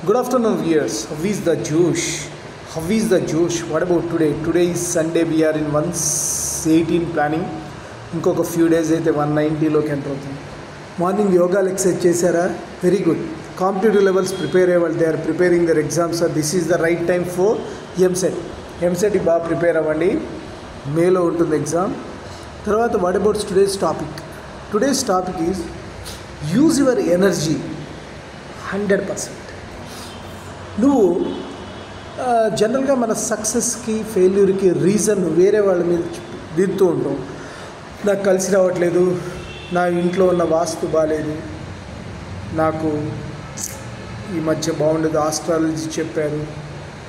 Good afternoon, viewers. How is the Josh? How is the Josh? What about today? Today is Sunday. We are in 118 planning. ఇంకొక few days అయితే 190లోకి enter అవుతుంది. Morning yoga exercise చేశారా? Very good. Competitive levels prepare అయ్యే వాళ్ళు they are preparing their exams are this is the right time for ఎంసెట్కి బాగా prepare అవ్వండి. మేలో ఉంటుంది ఎగ్జామ్. తర్వాత what about today's topic? Today's topic is use your energy 100%. నువ్వు జనరల్గా మన సక్సెస్కి ఫెయిల్యూర్కి రీజన్ వేరే వాళ్ళ మీద దిద్దుతూ ఉంటాం. నాకు కలిసి రావట్లేదు, నా ఇంట్లో ఉన్న వాస్తు బాగాలేదు, నాకు ఈ మధ్య బాగుండదు, ఆస్ట్రాలజీ చెప్పారు,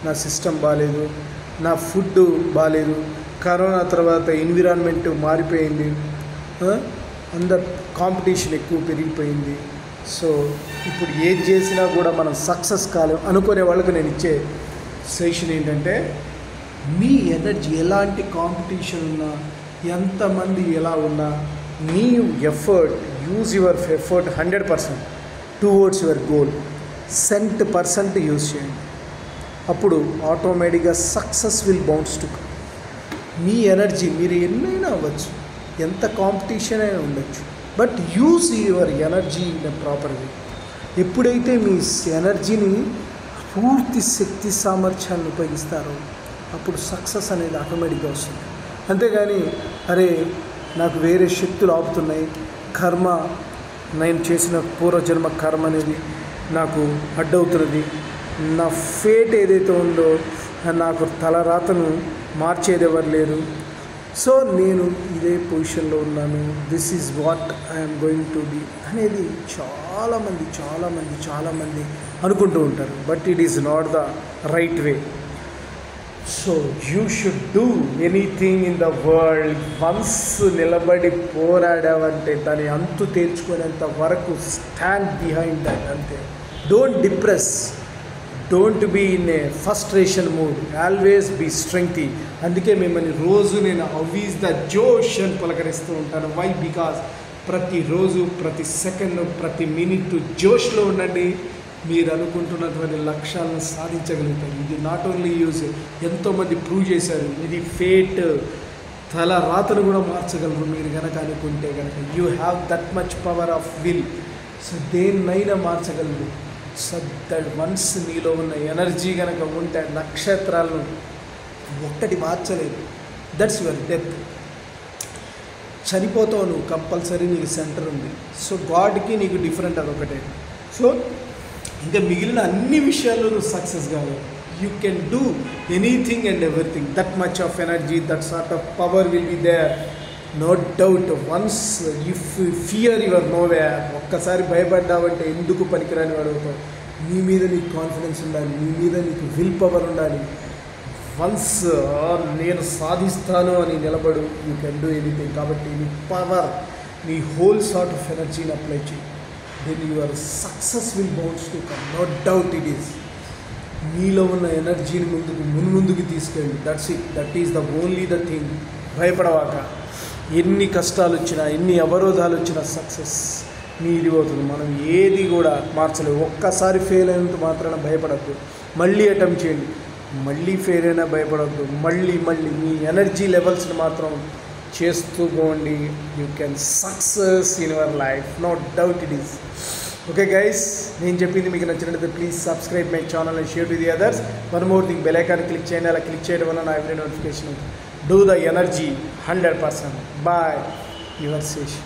నా సిస్టమ్ బాగాలేదు, నా ఫుడ్ బాగాలేదు, కరోనా తర్వాత ఎన్విరాన్మెంట్ మారిపోయింది, అందరు కాంపిటీషన్ ఎక్కువ పెరిగిపోయింది, సో ఇప్పుడు ఏది చేసినా కూడా మనం సక్సెస్ కాలేం అనుకునే వాళ్ళకు నేను ఇచ్చే సజెషన్ ఏంటంటే, మీ ఎనర్జీ ఎలాంటి కాంపిటీషన్ ఉన్నా, ఎంతమంది ఎలా ఉన్నా, మీ effort, use your effort 100% towards your goal. 100% use చేయండి. అప్పుడు ఆటోమేటిక్గా success will bounce to come. మీ ఎనర్జీ మీరు ఎన్నైనా అవ్వచ్చు, ఎంత కాంపిటీషన్ అయినా ఉండొచ్చు, but use your energy in a proper way. ఎప్పుడైతే మీ ఎనర్జీని పూర్తి శక్తి సామర్థ్యాన్ని ఉపయోగిస్తారో అప్పుడు సక్సెస్ అనేది ఆటోమేటిక్గా వస్తుంది. అంతేగాని అరే నాకు వేరే శక్తులు ఆపుతున్నాయి, కర్మ, నేను చేసిన పూర్వజన్మ కర్మ అనేది నాకు అడ్డవుతున్నది, నా ఫేట్ ఏదైతే ఉందో నాకు తలరాతను మార్చేది ఎవరు లేరు, సో నేను ఇదే పొజిషన్లో ఉన్నాను, this is what I'm going to be అనేది చాలామంది అనుకుంటూ ఉంటారు. But it is not the right way. So you should do anything in the world. Once నిలబడి పోరాడావంటే దాని అంతు తేల్చుకునేంత వరకు స్టాండ్ బిహైండ్ దట్, అంతే. Don't depress, don't be in a frustration mood, always be strengthy. అందుకే మిమ్మల్ని రోజు నేను అవ్వీజ్ ద జోష్ అని పలకరిస్తూ ఉంటాను. వై? బికాజ్ ప్రతిరోజు, ప్రతి సెకండ్, ప్రతి మినిట్ జోష్లో ఉండండి. మీరు అనుకుంటున్నటువంటి లక్ష్యాలను సాధించగలుగుతారు. ఇది నాట్ ఓన్లీ యూజ్, ఎంతోమంది ప్రూవ్ చేశారు, ఇది ఫేట్, తల రాతను కూడా మార్చగలరు మీరు కనుక అనుకుంటే కనుక. You have that much power of will. So దేన్నైనా మార్చగలరు. సో దట్ వన్స్ నీలో ఉన్న ఎనర్జీ కనుక ఉంటే నక్షత్రాలను ఒక్కటి మార్చలేదు. That's your death. చనిపోతావు నువ్వు కంపల్సరీ, నీకు సెంటర్ ఉంది. సో గాడ్కి నీకు డిఫరెంట్ అదొకటే. సో ఇంకా మిగిలిన అన్ని విషయాల్లో నువ్వు సక్సెస్ కావాలి. You can do anything and everything. That much of energy, that sort of power will be there, no doubt. Once if fear your nowhere. ఒక్కసారి భయపడ్డావంటే ఎందుకు పనికిరాని వాడవుతావు. నీ మీద నీకు కాన్ఫిడెన్స్ ఉండాలి, నీ మీద నీకు విల్ పవర్ ఉండాలి. వన్స్ నేను సాధిస్తాను అని నిలబడు, యూ కెన్ డూ ఎనీథింగ్. కాబట్టి నీ పవర్, నీ హోల్ సార్ట్ ఆఫ్ ఎనర్జీని అప్లై చేయి. Then your success will bounce to come, no doubt it is. నీలో ఉన్న ఎనర్జీని ముందుకు తీసుకెళ్ళి. That's it, that is the only the thing. భయపడవాక. ఎన్ని కష్టాలు వచ్చినా, ఎన్ని అవరోధాలు వచ్చినా సక్సెస్ మీది అవుతుంది. మనం ఏది కూడా మార్చలేము. ఒక్కసారి ఫెయిల్ అయినంత మాత్రాన భయపడద్దు. మళ్ళీ అటెంప్ట్ చేయండి. మళ్ళీ ఫెయిల్ అయినా భయపడద్దు. మళ్ళీ మీ ఎనర్జీ లెవెల్స్ని మాత్రం చేస్తూ పోండి. You can success in your life, no doubt it is. Okay guys, నేను చెప్పింది మీకు నచ్చినట్లయితే please subscribe my channel and share to the others. One more thing, bell icon click చేయండి. అలా క్లిక్ చేయడం వల్ల నా every notification. Do the energy 100%. Bye, your Sesh.